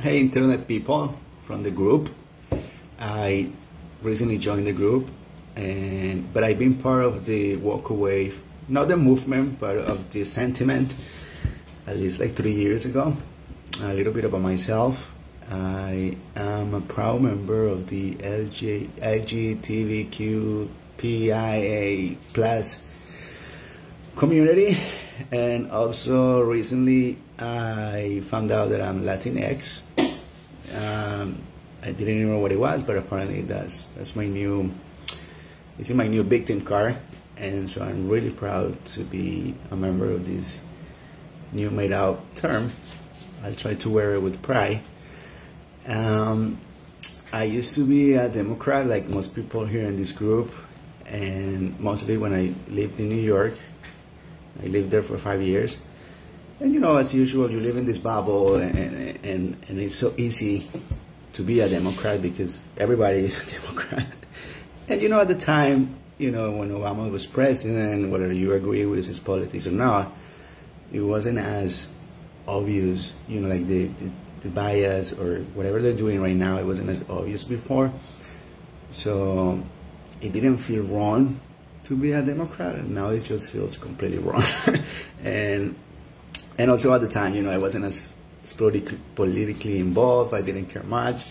Hey, internet people from the group. I recently joined the group, but I've been part of the Walkaway, not the movement, but of the sentiment, at least like 3 years ago. A little bit about myself. I am a proud member of the LGBTQIA plus community, and also recently I found out that I'm Latinx. I didn't even know what it was, but apparently that's my new, this is my new victim card, and so I'm really proud to be a member of this new made out term. I'll try to wear it with pride. I used to be a Democrat like most people here in this group, and mostly when I lived in New York. I lived there for 5 years, and you know, as usual, you live in this bubble, and it's so easy to be a Democrat because everybody is a Democrat. And you know, at the time, you know, when Obama was president, whether you agree with his politics or not, it wasn't as obvious, you know, like the bias or whatever they're doing right now, it wasn't as obvious before. So it didn't feel wrong to be a Democrat, and now it just feels completely wrong. and also at the time, you know, I wasn't as politically involved. I didn't care much,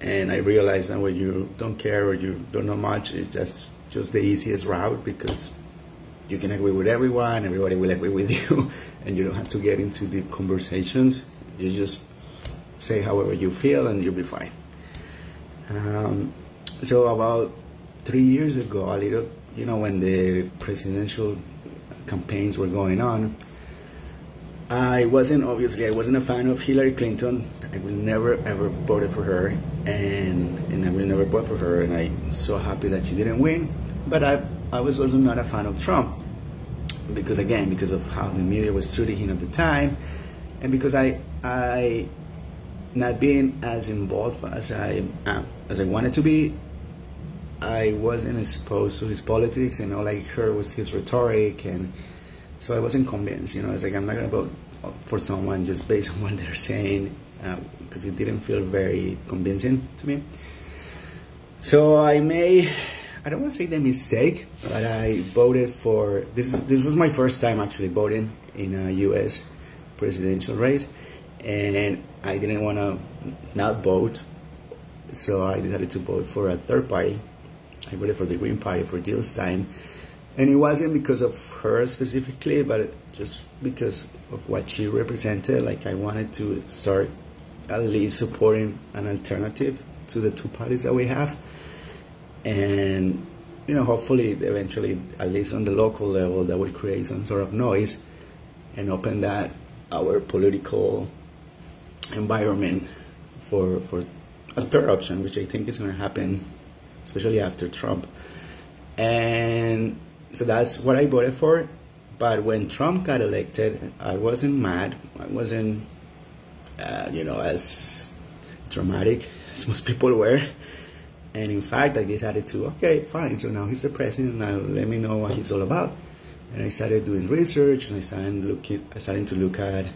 and I realized that when you don't care or you don't know much, it's just the easiest route, because you can agree with everyone, everybody will agree with you, and you don't have to get into deep conversations. You just say however you feel and you'll be fine. So about 3 years ago, a little, you know, when the presidential campaigns were going on, I wasn't a fan of Hillary Clinton. I will never ever voted for her, and I will never vote for her, and I'm so happy that she didn't win. But I was also not a fan of Trump, because of how the media was treating him at the time, and because I not being as involved as I wanted to be. I wasn't exposed to his politics, and all I heard was his rhetoric, and so I wasn't convinced. You know, it's like, I'm not gonna vote for someone just based on what they're saying, because it didn't feel very convincing to me. So I don't want to say the mistake, but I voted for, this was my first time actually voting in a US presidential race, and I didn't want to not vote, so I decided to vote for a third party. I voted for the Green Party, for Jill's time, and it wasn't because of her specifically, but just because of what she represented. Like, I wanted to start at least supporting an alternative to the two parties that we have, and you know, hopefully eventually, at least on the local level, that will create some sort of noise and open that our political environment for a third option, which I think is going to happen, especially after Trump. And so that's what I voted for. But when Trump got elected, I wasn't mad. I wasn't, you know, as dramatic as most people were. And in fact, I decided to, okay, fine, so now he's the president, now let me know what he's all about. And I started doing research, and I started to look at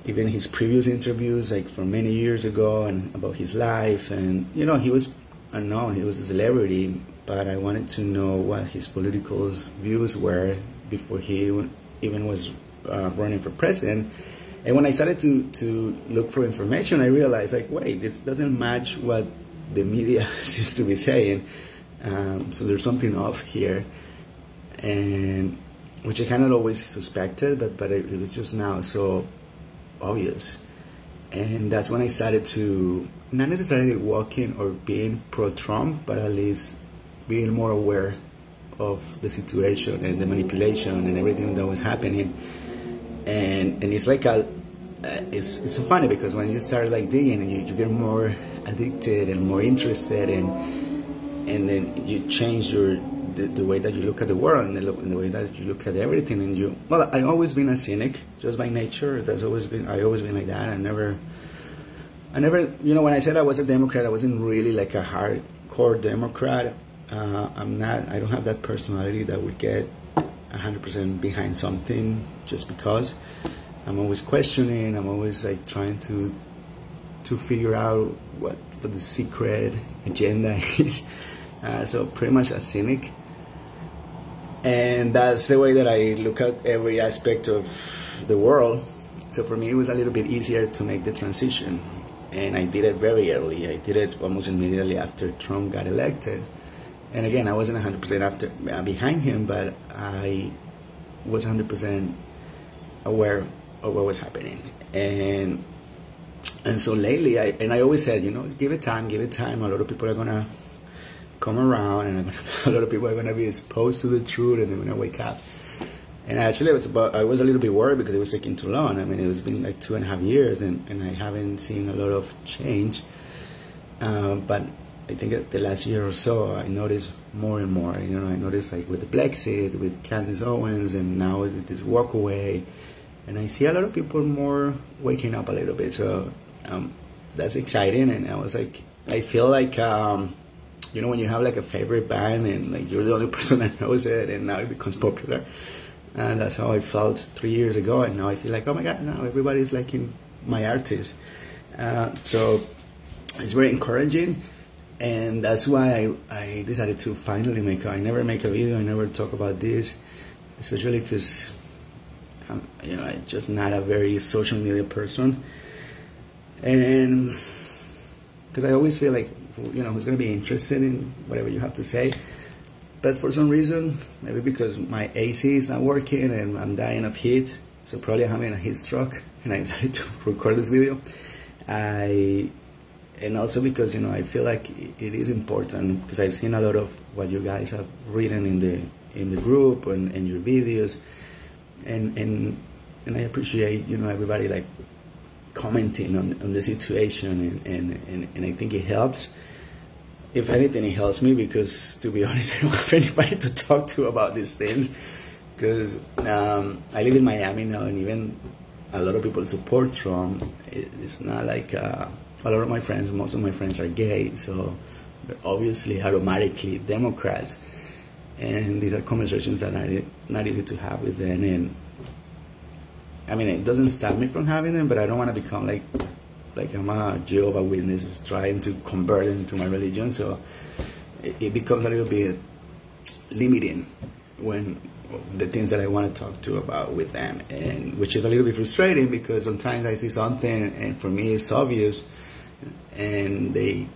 even his previous interviews, like from many years ago, and about his life. And you know, he was unknown, he was a celebrity, but I wanted to know what his political views were before he even was running for president. And when I started to look for information, I realized, like, wait, this doesn't match what the media seems to be saying. So there's something off here, and which I kind of always suspected, but it was just now so obvious. And that's when I started to, not necessarily walking or being pro-Trump, but at least being more aware of the situation and the manipulation and everything that was happening. And it's like it's so funny, because when you start like digging, and you get more addicted and more interested, and then you change the way that you look at the world, and the way that you look at everything. And well, I've always been a cynic just by nature. I've always been like that. I never, you know, when I said I was a Democrat, I wasn't really like a hardcore Democrat. I don't have that personality that would get 100% behind something just because. I'm always questioning. I'm always like trying to to figure out what the secret agenda is. So pretty much a cynic. And that's the way that I look at every aspect of the world. So for me, it was a little bit easier to make the transition. And I did it very early. I did it almost immediately after Trump got elected. And again, I wasn't 100% behind him, but I was 100% aware of what was happening. And so lately, I always said, you know, give it time. A lot of people are gonna come around, and a lot of people are gonna be exposed to the truth, and they're gonna wake up. And actually, I was a little bit worried because it was taking too long. I mean, it's been like 2.5 years, and I haven't seen a lot of change. But I think the last year or so, I noticed more and more. You know, I noticed like with the Brexit, with Candace Owens, and now with this Walkaway, and I see a lot of people more waking up a little bit. So that's exciting. And I was like, I feel like, you know, when you have like a favorite band and like you're the only person that knows it, and now it becomes popular. And that's how I felt 3 years ago, and now I feel like, oh my God, now everybody's liking my artist. So it's very encouraging, and that's why I decided to finally I never make a video, I never talk about this, especially because you know, I'm just not a very social media person, and because I always feel like, you know, who's going to be interested in whatever you have to say. But for some reason, maybe because my AC is not working and I'm dying of heat, so probably I'm having a heat stroke, and I decided to record this video. And also because, you know, I feel like it is important, because I've seen a lot of what you guys have written in the group and your videos, and I appreciate, you know, everybody like commenting on the situation, and I think it helps. If anything, it helps me, because to be honest, I don't have anybody to talk to about these things, because I live in Miami now, and even a lot of people support Trump. It's not like a lot of my friends, most of my friends are gay, so they're obviously automatically Democrats, and these are conversations that are not easy to have with them. And I mean, it doesn't stop me from having them, but I don't want to become like I'm a Jehovah's Witness trying to convert them to my religion. So it becomes a little bit limiting when the things that I want to talk to about with them, and which is a little bit frustrating, because sometimes I see something and for me it's obvious, and they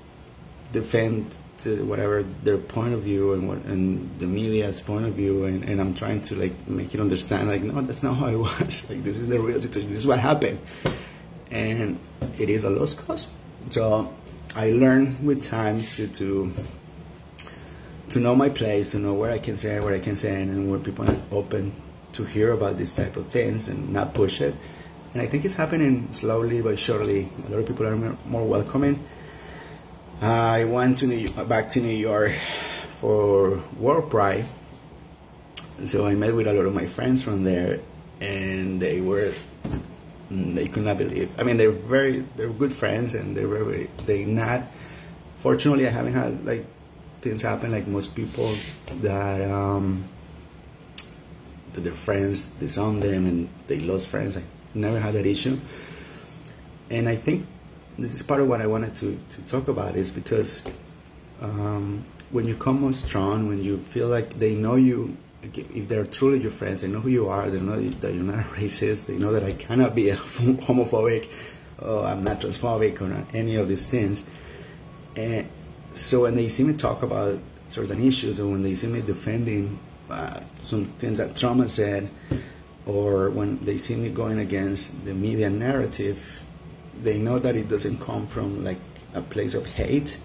defend whatever their point of view and the media's point of view, and I'm trying to like make it understand, like, no, that's not how it was. Like, this is the real situation. This is what happened. And it is a lost cause. So I learned with time to know my place, to know where I can say, and where people are open to hear about this type of things and not push it. And I think it's happening slowly but surely. A lot of people are more welcoming. I went back to New York for World Pride, so I met with a lot of my friends from there, and they could not believe. I mean, they're good friends, and fortunately I haven't had like things happen like most people that their friends disown them and they lost friends. I never had that issue. And I think this is part of what I wanted to talk about, is because when you come on strong, when you feel like they know you, if they're truly your friends, they know who you are, they know that you're not a racist, they know that I cannot be homophobic, or I'm not transphobic, or not any of these things. And so when they see me talk about certain issues, or when they see me defending some things that Trump has said, or when they see me going against the media narrative, they know that it doesn't come from like a place of hate.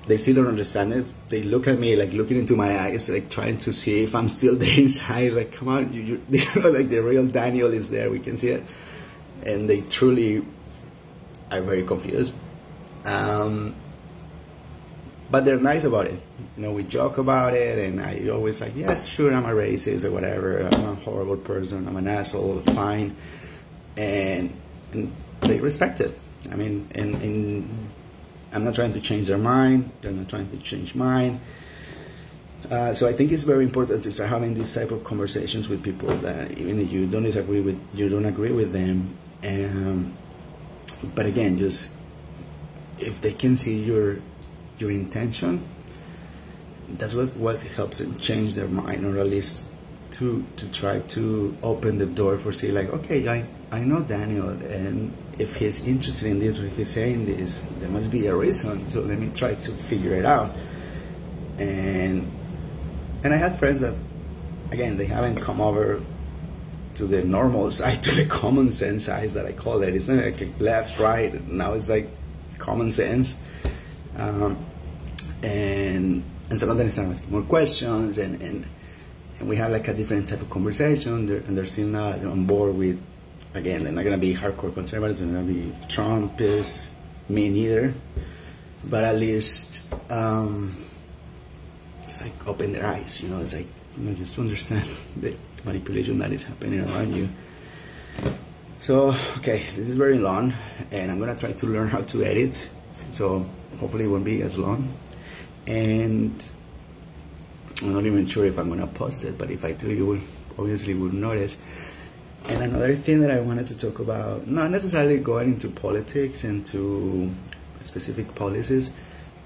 They still don't understand it. They look at me like looking into my eyes, like trying to see if I'm still there inside. Like, come on, you know, like the real Daniel is there. We can see it, and they truly are very confused. But they're nice about it. You know, we joke about it, and I always like, yes, sure, I'm a racist or whatever. I'm a horrible person. I'm an asshole. Fine, and they respect it. I mean, and I'm not trying to change their mind. They're not trying to change mine. So I think it's very important to start having these type of conversations with people that even if you don't agree with them, But again, just if they can see your intention, that's what helps them change their mind, or at least to try to open the door for say like, okay, I know Daniel, and if he's interested in this, or if he's saying this, there must be a reason, so let me try to figure it out. And I had friends that, again, they haven't come over to the normal side, to the common sense side that I call it. It's not like left, right, now it's like common sense. And some of them start asking more questions, and we have like a different type of conversation, and they're still not on board with, again, they're not going to be hardcore conservatives, they're going to be Trumpists, me neither, but at least it's like open their eyes, you know, it's like, you know, just to understand the manipulation that is happening around you. So, okay, this is very long, and I'm going to try to learn how to edit, so hopefully it won't be as long. And I'm not even sure if I'm gonna post it, but if I do, you will obviously notice. And another thing that I wanted to talk about, not necessarily going into politics and to specific policies,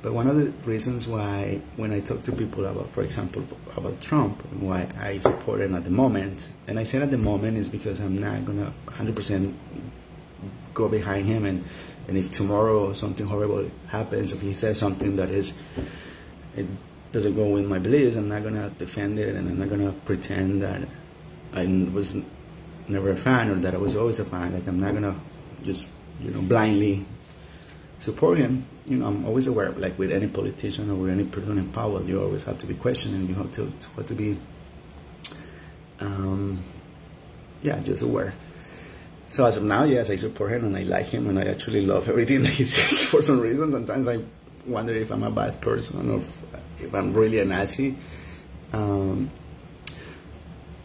but one of the reasons why when I talk to people about, for example, about Trump, why I support him at the moment, and I said at the moment is because I'm not gonna 100% go behind him, and if tomorrow something horrible happens, if he says something that is, it doesn't go with my beliefs, I'm not gonna defend it, and I'm not gonna pretend that I was never a fan, or that I was always a fan. Like, I'm not gonna just, you know, blindly support him. You know, I'm always aware, like with any politician or with any person in power, you always have to be questioning, you have to be, yeah, just aware. So as of now, yes, I support him, and I like him, and I actually love everything that he says for some reason. Sometimes I wonder if I'm a bad person, or if I'm really a Nazi.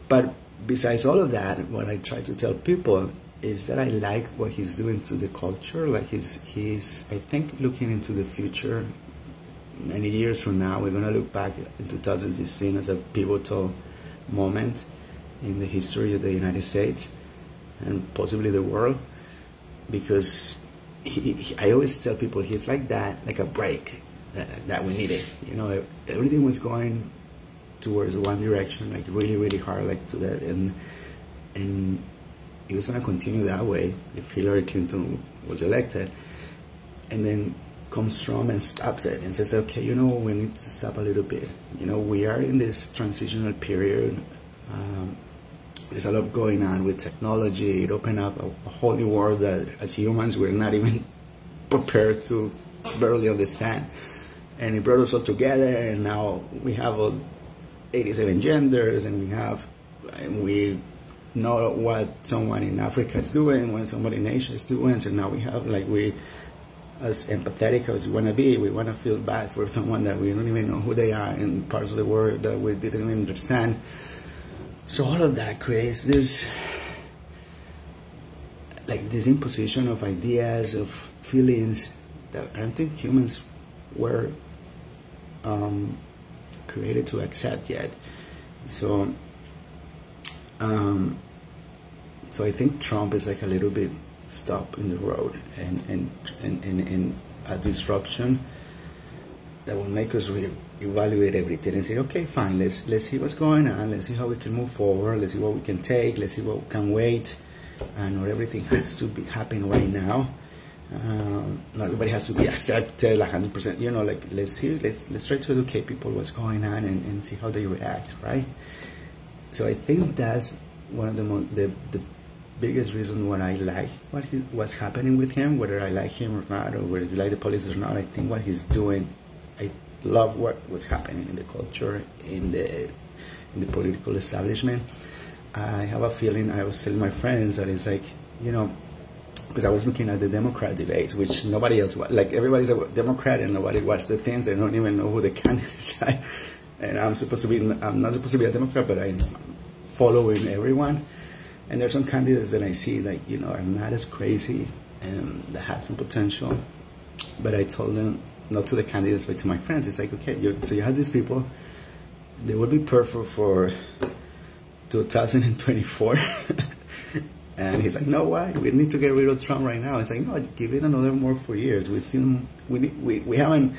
But besides all of that, what I try to tell people is that I like what he's doing to the culture. Like he's I think, looking into the future. Many years from now, we're gonna look back in 2016 as a pivotal moment in the history of the United States and possibly the world, because I always tell people he's like that, like a break that we needed. You know, everything was going towards one direction, like really, really hard, like to that, and it was going to continue that way if Hillary Clinton was elected. And then comes Trump and stops it and says, okay, you know, we need to stop a little bit. You know, we are in this transitional period. There's a lot going on with technology. It opened up a whole new world that as humans we're not even prepared to barely understand. And it brought us all together, and now we have all 87 genders, and we know what someone in Africa is doing, what somebody in Asia is doing. So now we have, like, we, as empathetic as we want to be, we want to feel bad for someone that we don't even know who they are in parts of the world that we didn't even understand. So all of that creates this, like, this imposition of ideas, of feelings that I don't think humans were created to accept yet. So so I think Trump is like a little bit stop in the road, and a disruption that will make us evaluate everything and say, okay, fine, let's see what's going on, let's see how we can move forward, let's see what we can take, let's see what can wait, and not everything has to be happening right now. Not everybody has to be accepted 100%. You know, like, let's try to educate people what's going on and see how they react, right? So I think that's one of the biggest reason why I like what's happening with him, whether I like him or not, or whether you like the politics or not. I think what he's doing, I love what's happening in the culture, in the political establishment. I have a feeling, I was telling my friends that it's like, you know, because I was looking at the Democrat debates, which nobody else, like, everybody's a Democrat and nobody watched the things. They don't even know who the candidates are. And I'm not supposed to be a Democrat, but I'm following everyone. And there's some candidates that I see, like, you know, are not as crazy and that have some potential. But I told them, not to the candidates, but to my friends, it's like, okay, so you have these people, they would be perfect for 2024. And he's like, no, why? We need to get rid of Trump right now. It's like, no, give it another more 4 years. We haven't,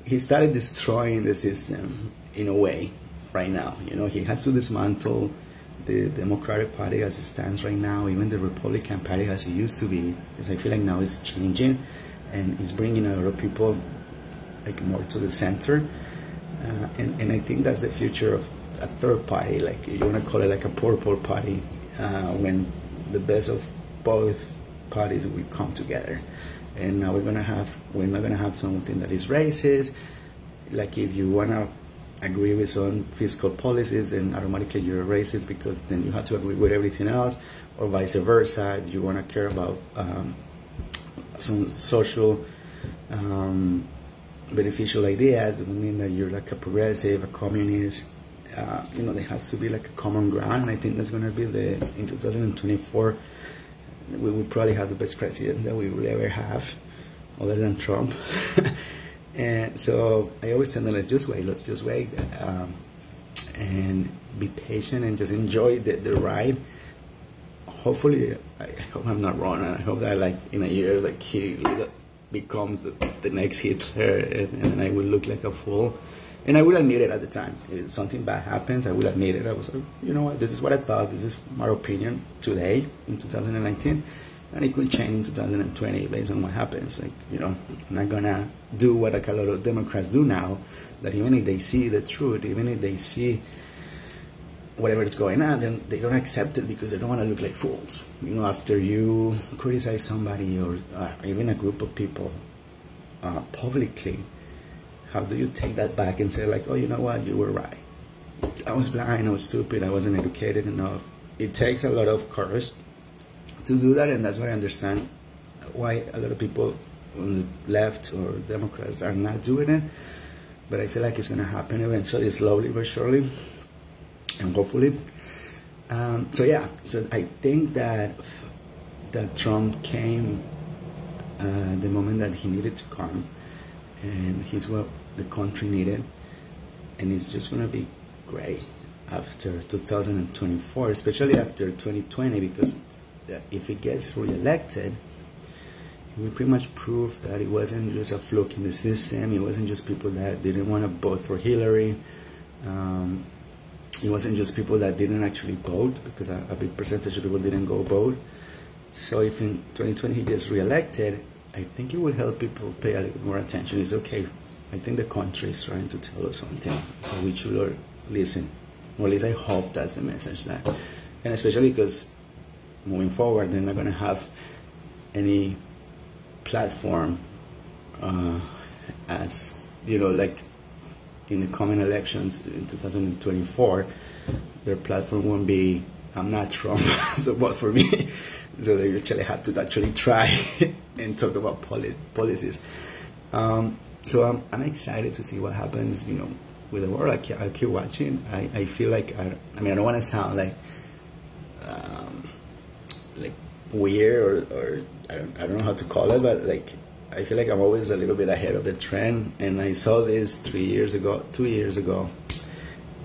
he started destroying the system in a way right now. You know, he has to dismantle the Democratic Party as it stands right now, even the Republican Party as it used to be, because I feel like now it's changing and it's bringing a lot of people like more to the center. And I think that's the future of a third party, like you want to call it like a purple party, when the best of both parties will come together. And now we're not gonna have something that is racist. Like if you wanna agree with some fiscal policies, then automatically you're a racist because then you have to agree with everything else, or vice versa. If you wanna care about some social beneficial ideas, doesn't mean that you're like a progressive, a communist. You know, there has to be like a common ground, and I think that's going to be in 2024, we will probably have the best president that we will ever have, other than Trump. And so I always tell them, let's just wait, and be patient and just enjoy the ride. Hopefully, I hope I'm not wrong, and I hope that like in a year, like he becomes the next Hitler, and I will look like a fool. And I will admit it at the time. If something bad happens, I will admit it. I was like, you know what, this is what I thought, this is my opinion today, in 2019, and it could change in 2020 based on what happens. Like, you know, I'm not gonna do what like a lot of Democrats do now, that even if they see the truth, even if they see whatever is going on, then they don't accept it because they don't want to look like fools. You know, after you criticize somebody or even a group of people publicly, how do you take that back and say like, oh, you know what, you were right. I was blind, I was stupid, I wasn't educated enough. It takes a lot of courage to do that, and that's why I understand why a lot of people on the left or Democrats are not doing it. But I feel like it's going to happen eventually, slowly but surely, and hopefully. So yeah, so I think that Trump came the moment that he needed to come, and he's what the country needed, and it's just going to be great after 2024, especially after 2020, because if he gets re-elected, he will pretty much prove that it wasn't just a fluke in the system. It wasn't just people that didn't want to vote for Hillary. It wasn't just people that didn't actually vote, because a big percentage of people didn't go vote. So if in 2020 he gets re-elected, I think it will help people pay a little more attention. It's okay. I think the country is trying to tell us something, so we should listen. Or at least I hope that's the message. That, and especially because moving forward, they're not going to have any platform as, you know, like in the coming elections in 2024, their platform won't be, I'm not Trump, so vote for me. So they actually have to actually try and talk about policies. So I'm excited to see what happens, you know, with the world. I keep watching. I feel like, I mean, I don't want to sound like weird or I don't know how to call it, but like, I feel like I'm always a little bit ahead of the trend, and I saw this 2 years ago,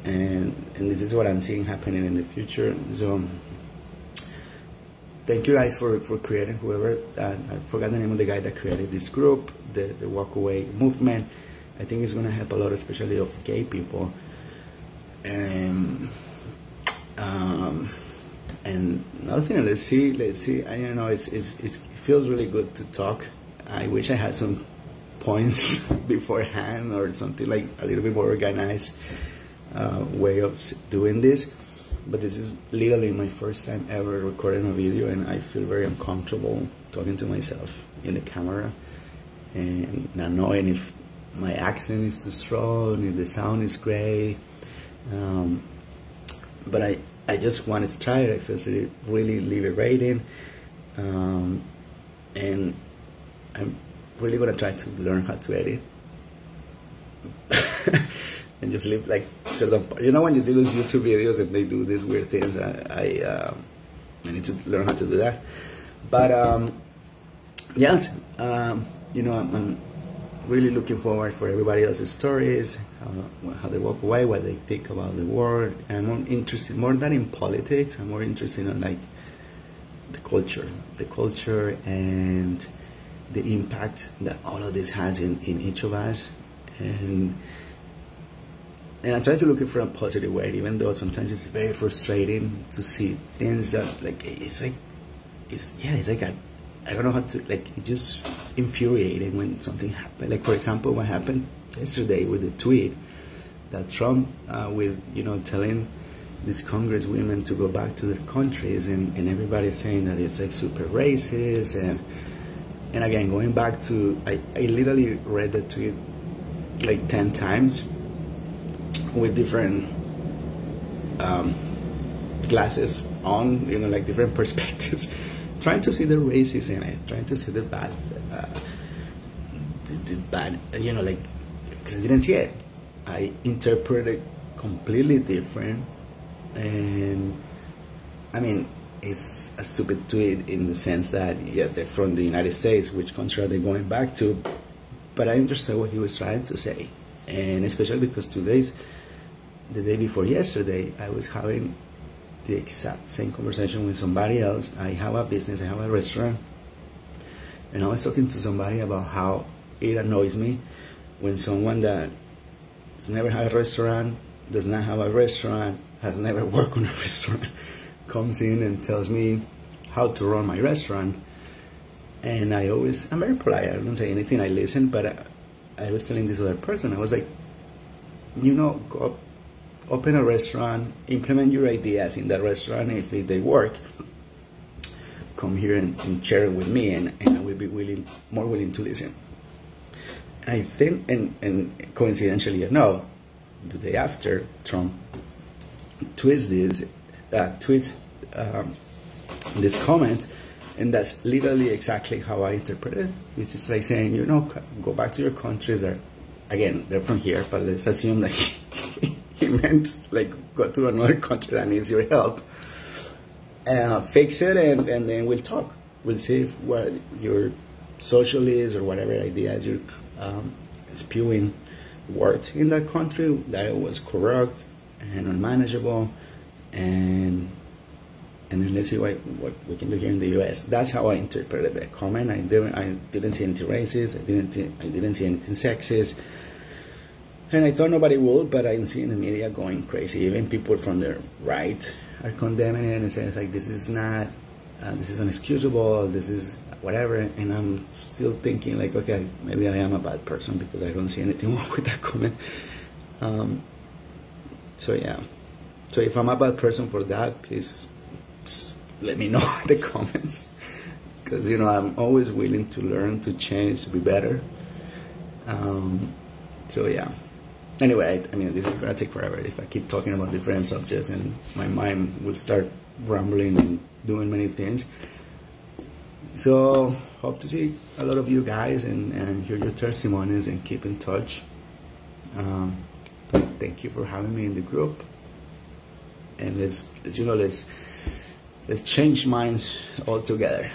and this is what I'm seeing happening in the future. So thank you guys for creating, whoever, I forgot the name of the guy that created this group, the Walkaway movement. I think it's going to help a lot, especially of gay people. And nothing. Let's see. I don't know. It feels really good to talk. I wish I had some points beforehand or something, like a little bit more organized way of doing this. But this is literally my first time ever recording a video, and I feel very uncomfortable talking to myself in the camera and not knowing if my accent is too strong, if the sound is great. But I just wanted to try it. I feel really liberating, and I'm really gonna try to learn how to edit and just live like certain. You know, when you see those YouTube videos and they do these weird things, I need to learn how to do that. But yes, you know, I'm really looking forward for everybody else's stories, how they walk away, what they think about the world. And I'm more interested, more than in politics, I'm more interested in like the culture and the impact that all of this has in each of us. And I try to look at it from a positive way, even though sometimes it's very frustrating to see things that, like, it's like I don't know how to, like, it's just infuriating when something happens. Like, for example, what happened yesterday with the tweet that Trump, with, you know, telling these congresswomen to go back to their countries, and everybody's saying that it's like super racist, and again, going back to, I literally read the tweet like 10 times with different glasses on, you know, like different perspectives, trying to see the racism in it, trying to see the bad, you know, like, because I didn't see it. I interpreted completely different, and I mean, it's a stupid tweet in the sense that, yes, they're from the United States, which country are they going back to? But I understood what he was trying to say, and especially because the day before yesterday, I was having the exact same conversation with somebody else. I have a business, I have a restaurant, and I was talking to somebody about how it annoys me when someone that has never had a restaurant, does not have a restaurant, has never worked on a restaurant, comes in and tells me how to run my restaurant. And I'm very polite, I don't say anything, I listen, but I was telling this other person, I was like, you know, go open a restaurant, implement your ideas in that restaurant. If they work, come here and share it with me, and I will be more willing to listen. I think, and coincidentally enough, the day after, Trump tweets this comment, and that's literally exactly how I interpret it. It's just like saying, you know, go back to your countries. Again, they're from here, but let's assume that he meant like go to another country that needs your help, fix it, and then we'll talk. We'll see if what your socialist or whatever ideas you're spewing worked in that country, that it was corrupt and unmanageable, and then let's see what we can do here in the U.S. That's how I interpreted that comment. I didn't see anything racist. I didn't see anything sexist. And I thought nobody would, but I'm seeing the media going crazy. Even people from the right are condemning it and saying, like, this is not, this is unexcusable, this is whatever. And I'm still thinking, like, okay, maybe I am a bad person because I don't see anything wrong with that comment. So yeah. So if I'm a bad person for that, please let me know in the comments. Because, you know, I'm always willing to learn, to change, to be better. So yeah. Anyway, I mean, this is gonna take forever if I keep talking about different subjects, and my mind will start rambling and doing many things. So hope to see a lot of you guys and hear your testimonies and keep in touch. Thank you for having me in the group, and let's change minds all together.